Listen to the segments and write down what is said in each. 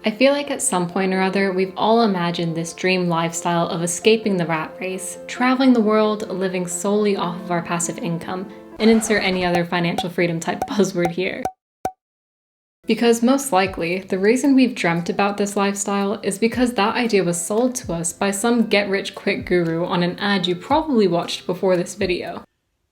I feel like at some point or other, we've all imagined this dream lifestyle of escaping the rat race, traveling the world, living solely off of our passive income, and insert any other financial freedom type buzzword here. Because most likely, the reason we've dreamt about this lifestyle is because that idea was sold to us by some get-rich-quick guru on an ad you probably watched before this video.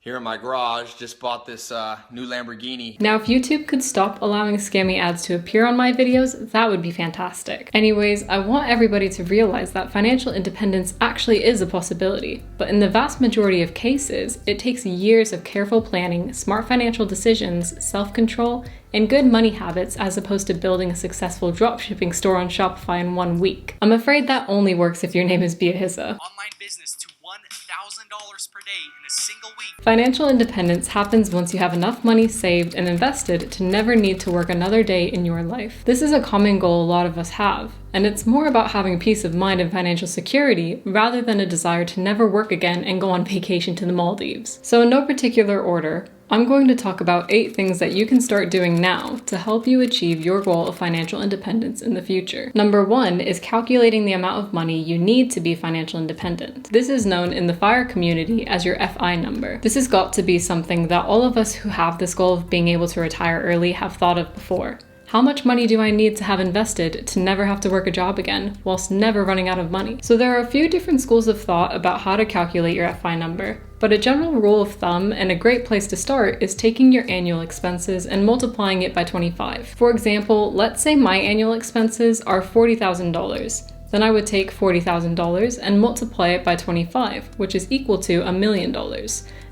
Here in my garage, just bought this new Lamborghini. Now, if YouTube could stop allowing scammy ads to appear on my videos, that would be fantastic. Anyways, I want everybody to realize that financial independence actually is a possibility, but in the vast majority of cases, it takes years of careful planning, smart financial decisions, self-control, and good money habits as opposed to building a successful dropshipping store on Shopify in 1 week. I'm afraid that only works if your name is Biahissa. Online business to $1,000 per day in a single week. Financial independence happens once you have enough money saved and invested to never need to work another day in your life. This is a common goal a lot of us have, and it's more about having peace of mind and financial security rather than a desire to never work again and go on vacation to the Maldives. So in no particular order, I'm going to talk about 8 things that you can start doing now to help you achieve your goal of financial independence in the future. Number 1 is calculating the amount of money you need to be financial independent. This is known in the FIRE community as your FI number. This has got to be something that all of us who have this goal of being able to retire early have thought of before. How much money do I need to have invested to never have to work a job again, whilst never running out of money? So there are a few different schools of thought about how to calculate your FI number, but a general rule of thumb and a great place to start is taking your annual expenses and multiplying it by 25. For example, let's say my annual expenses are $40,000. Then I would take $40,000 and multiply it by 25, which is equal to $1 million.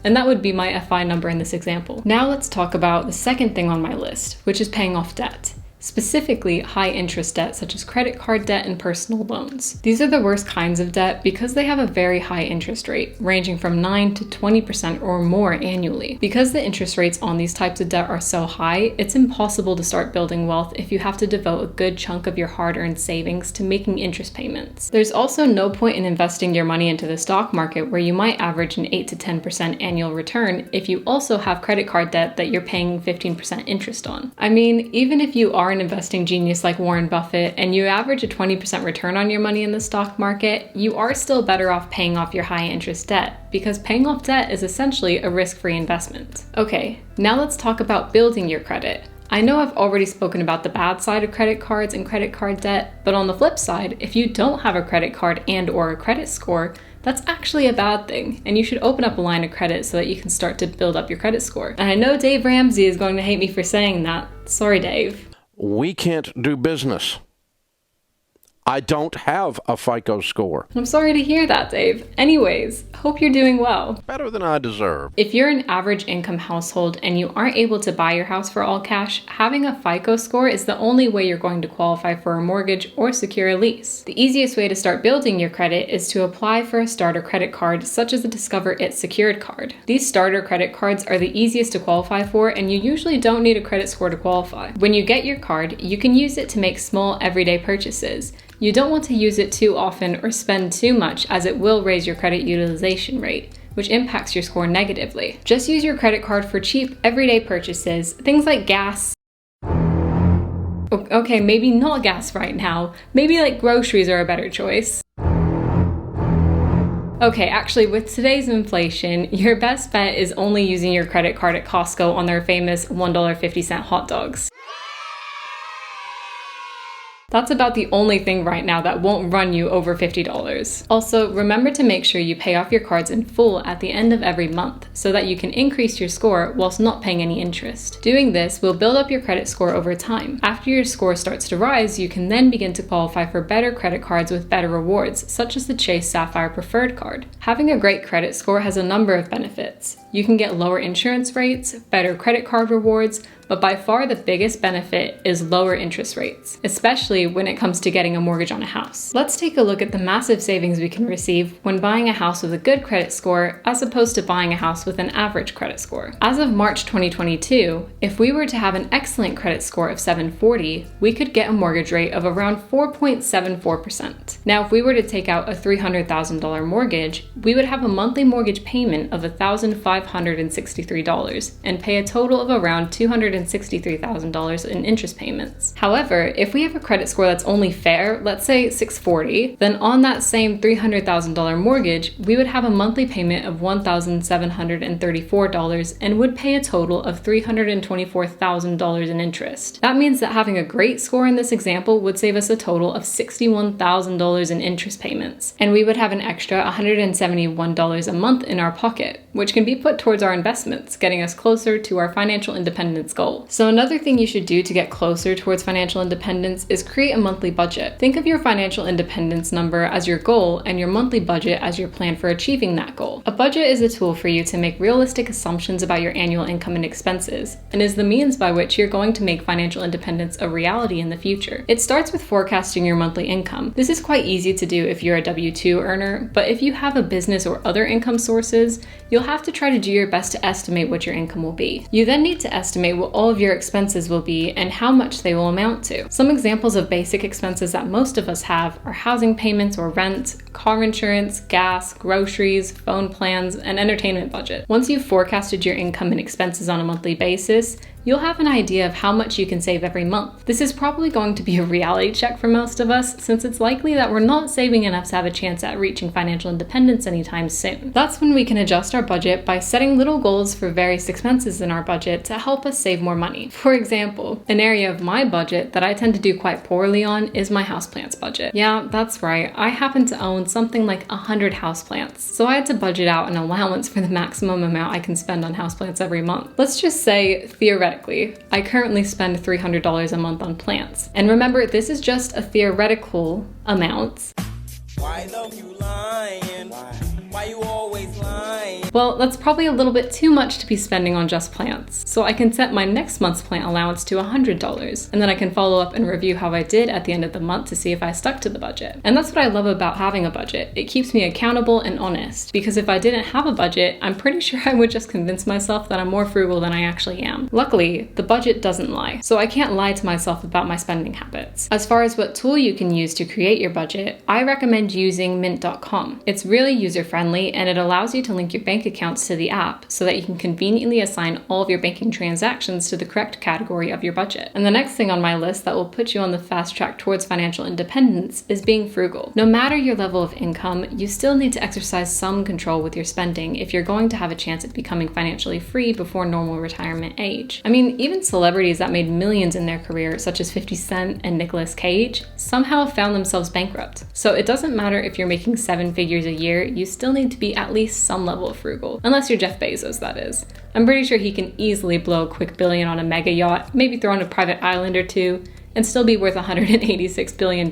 And that would be my FI number in this example. Now let's talk about the second thing on my list, which is paying off debt. Specifically, high interest debt such as credit card debt and personal loans. These are the worst kinds of debt because they have a very high interest rate, ranging from 9 to 20% or more annually. Because the interest rates on these types of debt are so high, it's impossible to start building wealth if you have to devote a good chunk of your hard-earned savings to making interest payments. There's also no point in investing your money into the stock market where you might average an 8 to 10% annual return if you also have credit card debt that you're paying 15% interest on. I mean, even if you are an investing genius like Warren Buffett and you average a 20% return on your money in the stock market, you are still better off paying off your high interest debt because paying off debt is essentially a risk-free investment. Okay, now let's talk about building your credit. I know I've already spoken about the bad side of credit cards and credit card debt, but on the flip side, if you don't have a credit card and/or a credit score, that's actually a bad thing, and you should open up a line of credit so that you can start to build up your credit score. And I know Dave Ramsey is going to hate me for saying that. Sorry, Dave. We can't do business. I don't have a FICO score. I'm sorry to hear that, Dave. Anyways, hope you're doing well. Better than I deserve. If you're an average income household and you aren't able to buy your house for all cash, having a FICO score is the only way you're going to qualify for a mortgage or secure a lease. The easiest way to start building your credit is to apply for a starter credit card, such as the Discover It Secured card. These starter credit cards are the easiest to qualify for, and you usually don't need a credit score to qualify. When you get your card, you can use it to make small everyday purchases. You don't want to use it too often or spend too much, as it will raise your credit utilization rate, which impacts your score negatively. Just use your credit card for cheap, everyday purchases, things like gas. Okay, maybe not gas right now. Maybe like groceries are a better choice. Okay, actually, with today's inflation, your best bet is only using your credit card at Costco on their famous $1.50 hot dogs. That's about the only thing right now that won't run you over $50. Also, remember to make sure you pay off your cards in full at the end of every month so that you can increase your score whilst not paying any interest. Doing this will build up your credit score over time. After your score starts to rise, you can then begin to qualify for better credit cards with better rewards, such as the Chase Sapphire Preferred card. Having a great credit score has a number of benefits. You can get lower insurance rates, better credit card rewards, but by far the biggest benefit is lower interest rates, especially when it comes to getting a mortgage on a house. Let's take a look at the massive savings we can receive when buying a house with a good credit score as opposed to buying a house with an average credit score. As of March 2022, if we were to have an excellent credit score of 740, we could get a mortgage rate of around 4.74%. Now, if we were to take out a $300,000 mortgage, we would have a monthly mortgage payment of $1,563 and pay a total of around $250 $363,000 in interest payments. However, if we have a credit score that's only fair, let's say 640, then on that same $300,000 mortgage, we would have a monthly payment of $1,734 and would pay a total of $324,000 in interest. That means that having a great score in this example would save us a total of $61,000 in interest payments, and we would have an extra $171 a month in our pocket, which can be put towards our investments, getting us closer to our financial independence goal. So another thing you should do to get closer towards financial independence is create a monthly budget. Think of your financial independence number as your goal and your monthly budget as your plan for achieving that goal. A budget is a tool for you to make realistic assumptions about your annual income and expenses, and is the means by which you're going to make financial independence a reality in the future. It starts with forecasting your monthly income. This is quite easy to do if you're a W-2 earner, but if you have a business or other income sources, you'll have to try to do your best to estimate what your income will be. You then need to estimate what all of your expenses will be and how much they will amount to. Some examples of basic expenses that most of us have are housing payments or rent, car insurance, gas, groceries, phone plans, and entertainment budget. Once you've forecasted your income and expenses on a monthly basis, you'll have an idea of how much you can save every month. This is probably going to be a reality check for most of us, since it's likely that we're not saving enough to have a chance at reaching financial independence anytime soon. That's when we can adjust our budget by setting little goals for various expenses in our budget to help us save more money. For example, an area of my budget that I tend to do quite poorly on is my houseplants budget. Yeah, that's right. I happen to own something like 100 houseplants, so I had to budget out an allowance for the maximum amount I can spend on houseplants every month. Let's just say, theoretically, I currently spend $300 a month on plants. And remember, this is just a theoretical amount. Why though you lying? Why you always lying? Well, that's probably a little bit too much to be spending on just plants. So I can set my next month's plant allowance to $100, and then I can follow up and review how I did at the end of the month to see if I stuck to the budget. And that's what I love about having a budget. It keeps me accountable and honest, because if I didn't have a budget, I'm pretty sure I would just convince myself that I'm more frugal than I actually am. Luckily, the budget doesn't lie, so I can't lie to myself about my spending habits. As far as what tool you can use to create your budget, I recommend using mint.com. It's really user-friendly, and it allows you to link your bank accounts to the app so that you can conveniently assign all of your banking transactions to the correct category of your budget. And the next thing on my list that will put you on the fast track towards financial independence is being frugal. No matter your level of income, you still need to exercise some control with your spending if you're going to have a chance at becoming financially free before normal retirement age. I mean, even celebrities that made millions in their career, such as 50 Cent and Nicolas Cage, somehow found themselves bankrupt. So it doesn't matter if you're making 7 figures a year, you still need to be at least some level of frugal. Unless you're Jeff Bezos, that is. I'm pretty sure he can easily blow a quick billion on a mega yacht, maybe throw on a private island or two, and still be worth $186 billion.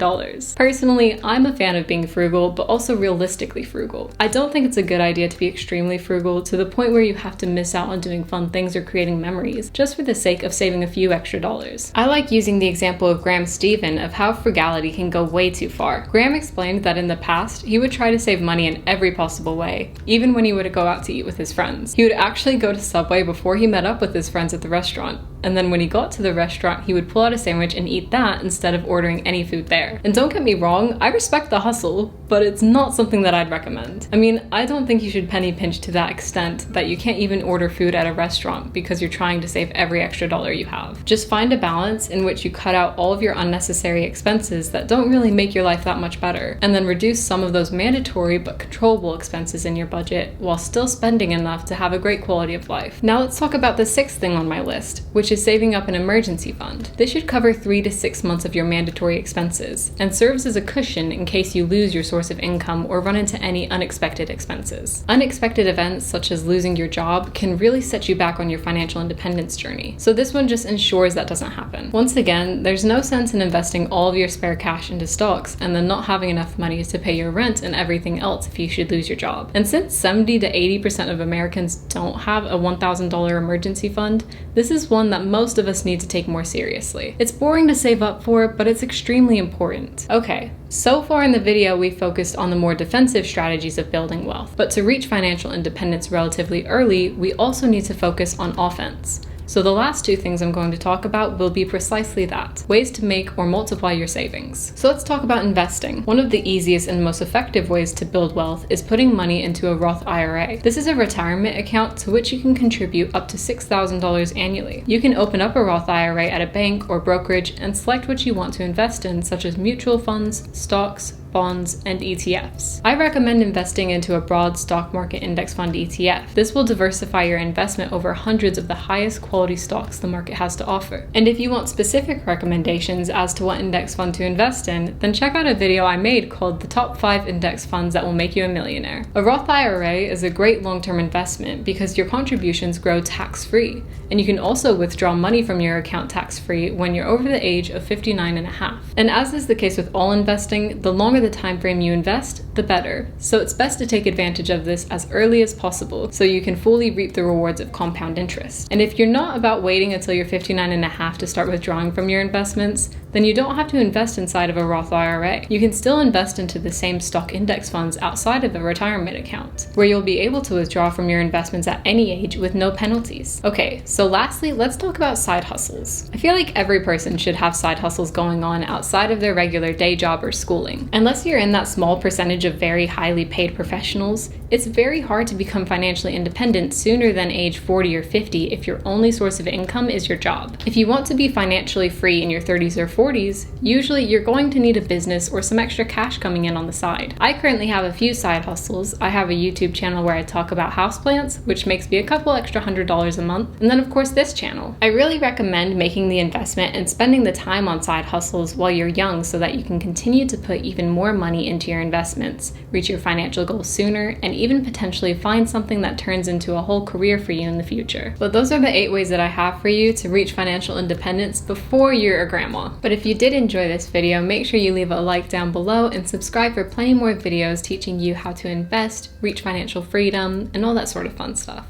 Personally, I'm a fan of being frugal, but also realistically frugal. I don't think it's a good idea to be extremely frugal to the point where you have to miss out on doing fun things or creating memories, just for the sake of saving a few extra dollars. I like using the example of Graham Stephan of how frugality can go way too far. Graham explained that in the past, he would try to save money in every possible way, even when he would go out to eat with his friends. He would actually go to Subway before he met up with his friends at the restaurant, and then when he got to the restaurant, he would pull out a sandwich and eat that instead of ordering any food there. And don't get me wrong, I respect the hustle, but it's not something that I'd recommend. I mean, I don't think you should penny pinch to that extent that you can't even order food at a restaurant because you're trying to save every extra dollar you have. Just find a balance in which you cut out all of your unnecessary expenses that don't really make your life that much better, and then reduce some of those mandatory but controllable expenses in your budget while still spending enough to have a great quality of life. Now let's talk about the 6th thing on my list, which is saving up an emergency fund. This should cover 3 to 6 months of your mandatory expenses and serves as a cushion in case you lose your source of income or run into any unexpected expenses. Unexpected events such as losing your job can really set you back on your financial independence journey, so this one just ensures that doesn't happen. Once again, there's no sense in investing all of your spare cash into stocks and then not having enough money to pay your rent and everything else if you should lose your job. And since 70 to 80% of Americans don't have a $1,000 emergency fund, this is one that most of us need to take more seriously. It's boring to save up for, but it's extremely important. Okay, so far in the video we focused on the more defensive strategies of building wealth, but to reach financial independence relatively early, we also need to focus on offense. So the last two things I'm going to talk about will be precisely that, ways to make or multiply your savings. So let's talk about investing. One of the easiest and most effective ways to build wealth is putting money into a Roth IRA. This is a retirement account to which you can contribute up to $6,000 annually. You can open up a Roth IRA at a bank or brokerage and select what you want to invest in, such as mutual funds, stocks, bonds, and ETFs. I recommend investing into a broad stock market index fund ETF. This will diversify your investment over hundreds of the highest quality stocks the market has to offer. And if you want specific recommendations as to what index fund to invest in, then check out a video I made called The Top 5 Index Funds That Will Make You a Millionaire. A Roth IRA is a great long-term investment because your contributions grow tax-free, and you can also withdraw money from your account tax-free when you're over the age of 59 and a half. And as is the case with all investing, the longer the time frame you invest, the better. So it's best to take advantage of this as early as possible so you can fully reap the rewards of compound interest. And if you're not about waiting until you're 59 and a half to start withdrawing from your investments, then you don't have to invest inside of a Roth IRA. You can still invest into the same stock index funds outside of a retirement account, where you'll be able to withdraw from your investments at any age with no penalties. Okay, so lastly, let's talk about side hustles. I feel like every person should have side hustles going on outside of their regular day job or schooling. Unless you're in that small percentage of very highly paid professionals, it's very hard to become financially independent sooner than age 40 or 50 if your only source of income is your job. If you want to be financially free in your 30s or 40s, usually you're going to need a business or some extra cash coming in on the side. I currently have a few side hustles. I have a YouTube channel where I talk about houseplants, which makes me a couple extra $100 a month, and then of course this channel. I really recommend making the investment and spending the time on side hustles while you're young so that you can continue to put even more money into your investments, reach your financial goals sooner, and even potentially find something that turns into a whole career for you in the future. But those are the 8 ways that I have for you to reach financial independence before you're a grandma. But if you did enjoy this video, make sure you leave a like down below and subscribe for plenty more videos teaching you how to invest, reach financial freedom, and all that sort of fun stuff.